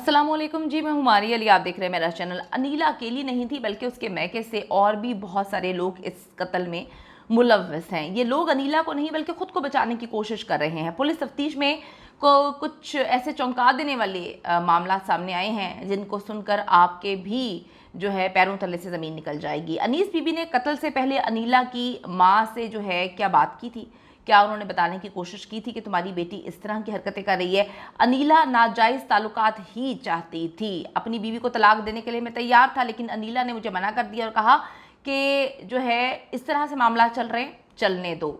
अस्सलामुअलैकुम जी, मैं हुमारी अली। आप देख रहे हैं मेरा चैनल। अनीला अकेली नहीं थी बल्कि उसके मैके से और भी बहुत सारे लोग इस कत्ल में मुलव्वस हैं। ये लोग अनीला को नहीं बल्कि खुद को बचाने की कोशिश कर रहे हैं। पुलिस तफ्तीश में कुछ ऐसे चौंका देने वाले मामला सामने आए हैं जिनको सुनकर आपके भी जो है पैरों तले से ज़मीन निकल जाएगी। अनीस बीबी ने कत्ल से पहले अनीला की माँ से जो है क्या बात की थी, क्या उन्होंने बताने की कोशिश की थी कि तुम्हारी बेटी इस तरह की हरकतें कर रही है। अनीला नाजायज़ ताल्लुकात ही चाहती थी। अपनी बीवी को तलाक देने के लिए मैं तैयार था, लेकिन अनीला ने मुझे मना कर दिया और कहा कि जो है इस तरह से मामला चल रहे हैं, चलने दो,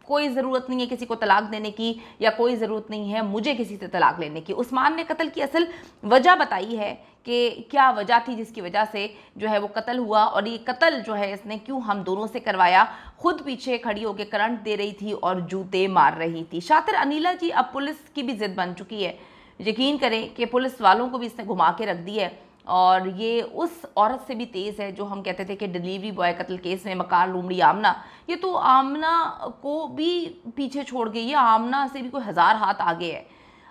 कोई ज़रूरत नहीं है किसी को तलाक देने की, या कोई ज़रूरत नहीं है मुझे किसी से तलाक लेने की। उस्मान ने कत्ल की असल वजह बताई है कि क्या वजह थी जिसकी वजह से जो है वो कत्ल हुआ, और ये कत्ल जो है इसने क्यों हम दोनों से करवाया। खुद पीछे खड़ी होकर करंट दे रही थी और जूते मार रही थी। शातिर अनीला जी अब पुलिस की भी जिद बन चुकी है। यकीन करें कि पुलिस वालों को भी इसने घुमा के रख दी है, और ये उस औरत से भी तेज़ है जो हम कहते थे कि डिलीवरी बॉय कत्ल केस में मकार लूमड़ी आमना, ये तो आमना को भी पीछे छोड़ गई है, आमना से भी कोई हज़ार हाथ आगे है।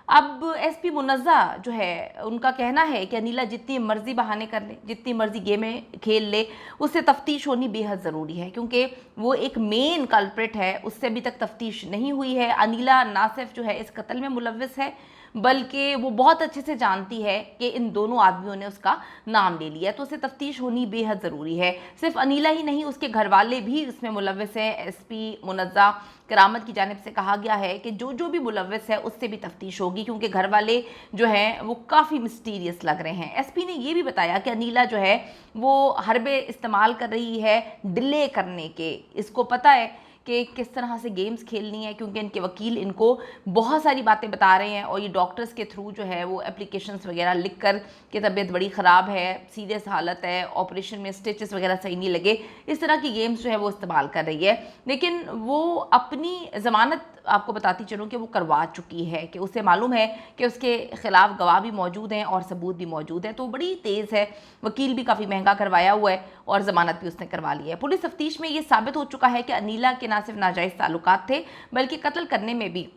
अब एसपी मुनज़्ज़ा जो है उनका कहना है कि अनीला जितनी मर्जी बहाने कर ले, जितनी मर्जी गेमें खेल ले, उससे तफ्तीश होनी बेहद ज़रूरी है, क्योंकि वो एक मेन कल्प्रिट है, उससे अभी तक तफ्तीश नहीं हुई है। अनीला ना सिर्फ जो है इस कत्ल में मुलव्वस है बल्कि वो बहुत अच्छे से जानती है कि इन दोनों आदमियों ने उसका नाम ले लिया, तो उसे तफ्तीश होनी बेहद ज़रूरी है। सिर्फ अनीला ही नहीं, उसके घर वाले भी उसमें मुलव्वस हैं। एसपी मुनज़्ज़ा करामत की जानिब से कहा गया है कि जो जो भी मुलव्वस है उससे भी तफ्तीश होगी, क्योंकि घर वाले जो हैं वो काफ़ी मिस्टीरियस लग रहे हैं। एसपी ने ये भी बताया कि अनीला जो है वो हरबे इस्तेमाल कर रही है डिले करने के। इसको पता है कि किस तरह से गेम्स खेलनी है, क्योंकि इनके वकील इनको बहुत सारी बातें बता रहे हैं, और ये डॉक्टर्स के थ्रू जो है वो एप्लीकेशंस वगैरह लिख कर कि तबीयत बड़ी ख़राब है, सीरियस हालत है, ऑपरेशन में स्टिचेस वगैरह सही नहीं लगे, इस तरह की गेम्स जो है वो इस्तेमाल कर रही है। लेकिन वो अपनी ज़मानत आपको बताती चलूँ कि वो करवा चुकी है, कि उसे मालूम है कि उसके ख़िलाफ़ गवाह भी मौजूद हैं और सबूत भी मौजूद है, तो बड़ी तेज़ है। वकील भी काफ़ी महंगा करवाया हुआ है और ज़मानत भी उसने करवा ली है। पुलिस तफ्तीश में ये साबित हो चुका है कि अनीला के ना सिर्फ नाजायज़ ताल्लुकात थे बल्कि कत्ल करने में भी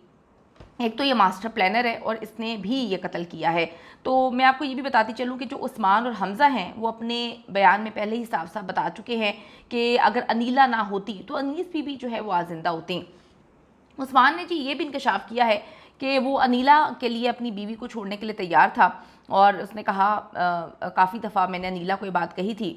एक तो ये मास्टर प्लानर है और इसने भी ये कत्ल किया है। तो मैं आपको ये भी बताती चलूँ कि जो उस्मान और हमज़ा हैं वो अपने बयान में पहले ही साफ साफ बता चुके हैं कि अगर अनीला ना होती तो अनीस भी जो है वो आजिंदा होती। उस्मान ने जी ये भी इंकशाफ किया है कि वो अनीला के लिए अपनी बीवी को छोड़ने के लिए तैयार था, और उसने कहा काफ़ी दफ़ा मैंने अनीला को ये बात कही थी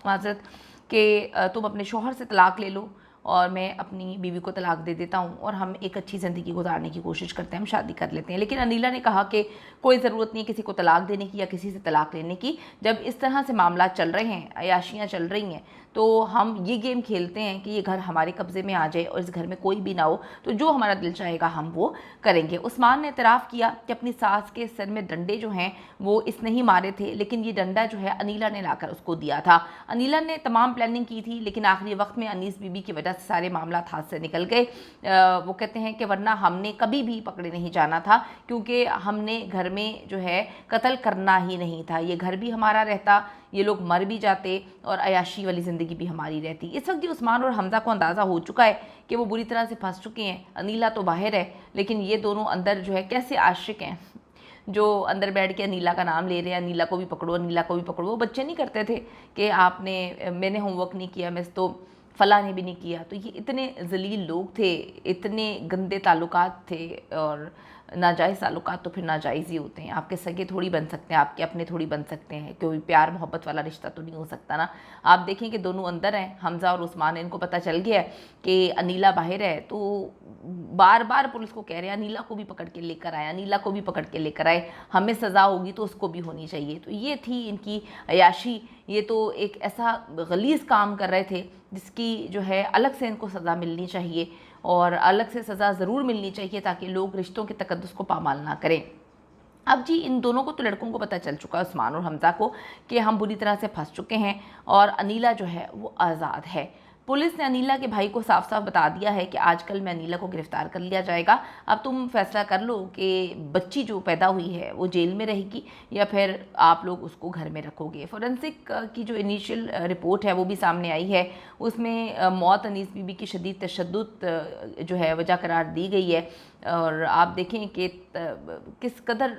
माज़रत कि तुम अपने शौहर से तलाक ले लो और मैं अपनी बीवी को तलाक दे देता हूँ और हम एक अच्छी ज़िंदगी गुजारने की कोशिश करते हैं, हम शादी कर लेते हैं। लेकिन अनीला ने कहा कि कोई ज़रूरत नहीं किसी को तलाक देने की या किसी से तलाक लेने की। जब इस तरह से मामला चल रहे हैं, अयाशियाँ चल रही हैं, तो हम ये गेम खेलते हैं कि ये घर हमारे कब्ज़े में आ जाए और इस घर में कोई भी ना हो, तो जो हमारा दिल चाहेगा हम वो करेंगे। उस्मान ने इतराफ़ किया कि अपनी सास के सिर में डंडे जो हैं वो इसने ही मारे थे, लेकिन ये डंडा जो है अनीला ने लाकर उसको दिया था। अनीला ने तमाम प्लानिंग की थी, लेकिन आखिरी वक्त में अनीस बीबी की वजह से सारे मामला हाथ से निकल गए। वो कहते हैं कि वरना हमने कभी भी पकड़े नहीं जाना था, क्योंकि हमने घर में जो है कत्ल करना ही नहीं था। ये घर भी हमारा रहता, ये लोग मर भी जाते और अयाशी वाली ज़िंदगी भी हमारी रहती। इस वक्त उस्मान और हमज़ा को अंदाज़ा हो चुका है कि वो बुरी तरह से फंस चुके हैं। अनीला तो बाहर है, लेकिन ये दोनों अंदर जो है कैसे आशिक हैं, जो अंदर बैठ के अनीला का नाम ले रहे हैं, अनीला को भी पकड़ो, अनीला को भी पकड़ो। वो बच्चे नहीं करते थे कि मैंने होमवर्क नहीं किया, मैं तो फ़लाँ ने भी नहीं किया। तो ये इतने ज़लील लोग थे, इतने गंदे ताल्लुकात थे, और नाजायज़ ताल्लुकात तो फिर नाजायज़ ही होते हैं। आपके सगे थोड़ी बन सकते हैं, आपके अपने थोड़ी बन सकते हैं, कोई प्यार मोहब्बत वाला रिश्ता तो नहीं हो सकता ना। आप देखें कि दोनों अंदर हैं, हमज़ा और उस्मान, इनको पता चल गया है कि अनीला बाहर है, तो बार बार पुलिस को कह रहे हैं अनीला को भी पकड़ के लेकर आए, अनीला को भी पकड़ के लेकर आए, हमें सज़ा होगी तो उसको भी होनी चाहिए। तो ये थी इनकी अयाशी। ये तो एक ऐसा गलीज़ काम कर रहे थे जिसकी जो है अलग से इनको सज़ा मिलनी चाहिए, और अलग से सज़ा ज़रूर मिलनी चाहिए ताकि लोग रिश्तों के तकद्दुस को पामाल ना करें। अब जी इन दोनों को तो लड़कों को पता चल चुका है, उस्मान और हमज़ा को, कि हम बुरी तरह से फंस चुके हैं और अनीला जो है वो आज़ाद है। पुलिस ने अनीला के भाई को साफ साफ बता दिया है कि आजकल में अनीला को गिरफ़्तार कर लिया जाएगा, अब तुम फैसला कर लो कि बच्ची जो पैदा हुई है वो जेल में रहेगी या फिर आप लोग उसको घर में रखोगे। फोरेंसिक की जो इनिशियल रिपोर्ट है वो भी सामने आई है, उसमें मौत अनीस बीबी की शदीद तशद्दुद जो है वजह करार दी गई है, और आप देखें कि किस कदर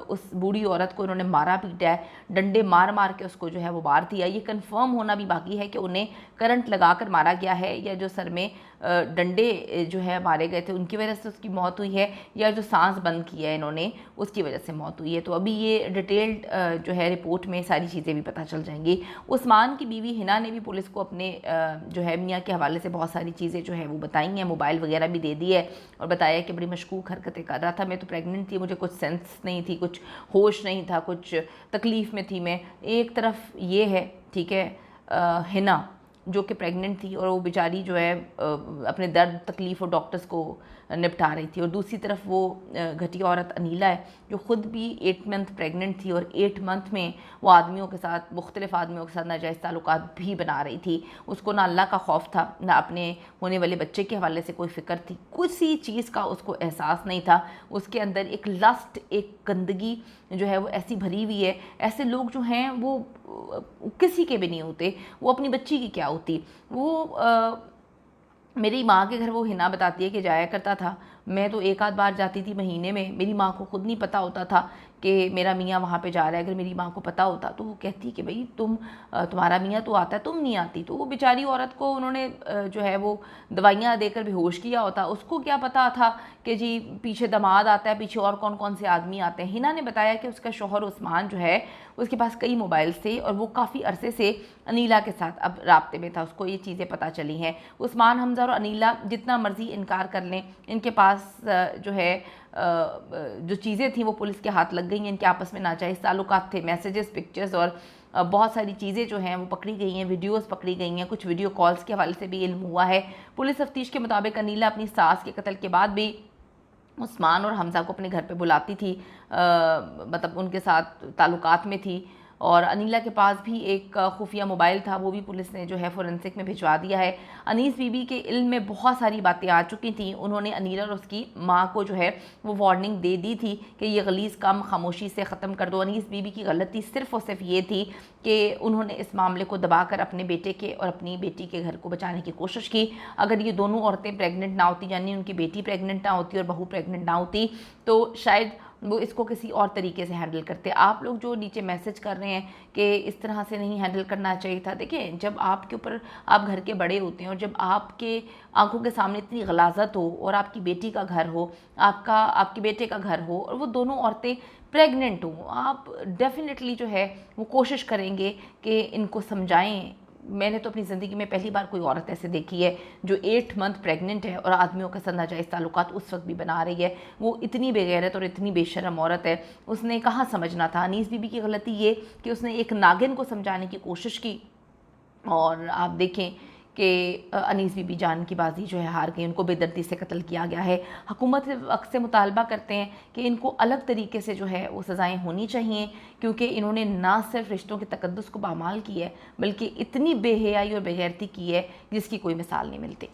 उस बूढ़ी औरत को उन्होंने मारा पीटा है, डंडे मार मार के उसको जो है वो मार दिया। ये कंफर्म होना भी बाकी है कि उन्हें करंट लगाकर मारा गया है या जो सर में डंडे जो है मारे गए थे उनकी वजह से उसकी मौत हुई है, या जो सांस बंद की है इन्होंने उसकी वजह से मौत हुई है। तो अभी ये डिटेल्ड जो है रिपोर्ट में सारी चीज़ें भी पता चल जाएंगी। उस्मान की बीवी हिना ने भी पुलिस को अपने जो है मियाँ के हवाले से बहुत सारी चीज़ें जो है वो बताई हैं, मोबाइल वगैरह भी दे दी है और बताया कि बड़ी मशकूक हरकतें कर रहा था, मैं तो प्रेग्नेंट थी, मुझे कुछ सेंस नहीं थी, कुछ होश नहीं था, कुछ तकलीफ़ में थी मैं। एक तरफ ये है, ठीक है, हिना जो कि प्रेग्नेंट थी और वो बेचारी जो है अपने दर्द तकलीफ़ और डॉक्टर्स को निपटा रही थी, और दूसरी तरफ वो घटिया औरत अनीला है जो ख़ुद भी 8 मंथ प्रेग्नेंट थी और 8 मंथ में वो आदमियों के साथ, मुख्तलिफ़ आदमियों के साथ नाजायज़ ताल्लुकात भी बना रही थी। उसको ना अल्लाह का खौफ था, ना अपने होने वाले बच्चे के हवाले से कोई फ़िक्र थी, किसी चीज़ का उसको एहसास नहीं था। उसके अंदर एक लस्ट, एक गंदगी जो है वो ऐसी भरी हुई है। ऐसे लोग जो हैं वो किसी के भी नहीं होते, वो अपनी बच्ची की क्या होती। वो मेरी माँ के घर वो हिना बताती है कि जाया करता था, मैं तो एक आध बार जाती थी महीने में, मेरी माँ को खुद नहीं पता होता था कि मेरा मियाँ वहाँ पे जा रहा है। अगर मेरी माँ को पता होता तो वो कहती कि भाई तुम्हारा मियाँ तो आता है, तुम नहीं आती। तो वो बेचारी औरत को उन्होंने जो है वो दवाइयाँ देकर बेहोश किया होता, उसको क्या पता था कि जी पीछे दामाद आता है, पीछे और कौन कौन से आदमी आते हैं। हिना ने बताया कि उसका शौहर उस्मान जो है उसके पास कई मोबाइल थे और वो काफ़ी अरसे से अनीला के साथ अब राब्ते में था, उसको ये चीज़ें पता चली हैं। उस्मान, हमजा और अनीला जितना मर्ज़ी इनकार कर लें, इनके पास जो है जो चीज़ें थी वो पुलिस के हाथ लग गई हैं। इनके आपस में नाजायज़ ताल्लुकात थे, मैसेजेस, पिक्चर्स और बहुत सारी चीज़ें जो हैं वो पकड़ी गई हैं, वीडियोस पकड़ी गई हैं, कुछ वीडियो कॉल्स के हवाले से भी इल्म हुआ है। पुलिस तफ्तीश के मुताबिक अनीला अपनी सास के कत्ल के बाद भी उस्मान और हमजा को अपने घर पे बुलाती थी, मतलब उनके साथ ताल्लुकात में थी। और अनीला के पास भी एक खुफिया मोबाइल था, वो भी पुलिस ने जो है फोरेंसिक में भिजवा दिया है। अनीस बीबी के इल्म में बहुत सारी बातें आ चुकी थी, उन्होंने अनीला और उसकी माँ को जो है वो वार्निंग दे दी थी कि ये गलीज़ काम खामोशी से ख़त्म कर दो। अनीस बीबी की गलती सिर्फ़ और सिर्फ ये थी कि उन्होंने इस मामले को दबाकर अपने बेटे के और अपनी बेटी के घर को बचाने की कोशिश की। अगर ये दोनों औरतें प्रेग्नेंट ना होती, यानी उनकी बेटी प्रेग्नेंट ना होती और बहू प्रेग्नेंट ना होती, तो शायद वो इसको किसी और तरीके से हैंडल करते। आप लोग जो नीचे मैसेज कर रहे हैं कि इस तरह से नहीं हैंडल करना चाहिए था, देखिए जब आपके ऊपर, आप घर के बड़े होते हैं और जब आपके आंखों के सामने इतनी गलाजत हो और आपकी बेटी का घर हो, आपके बेटे का घर हो और वो दोनों औरतें प्रेग्नेंट हों, आप डेफिनेटली जो है वो कोशिश करेंगे कि इनको समझाएं। मैंने तो अपनी ज़िंदगी में पहली बार कोई औरत ऐसे देखी है जो 8 मंथ प्रेग्नेंट है और आदमियों के साथ नाजायज़ ताल्लुकात उस वक्त भी बना रही है। वो इतनी बेगैरत और इतनी बेशर्म औरत है, उसने कहाँ समझना था। अनीस बीबी की गलती ये कि उसने एक नागिन को समझाने की कोशिश की और आप देखें कि अनीस बीबी जान की बाजी जो है हार गई, उनको बेदर्दी से कत्ल किया गया है। हुकूमत वक्त से मुतालबा करते हैं कि इनको अलग तरीके से जो है वो सज़ाएँ होनी चाहिए, क्योंकि इन्होंने ना सिर्फ रिश्तों के तकद्दुस को पामाल की है बल्कि इतनी बेहयाई और बेगैरती की है जिसकी कोई मिसाल नहीं मिलती।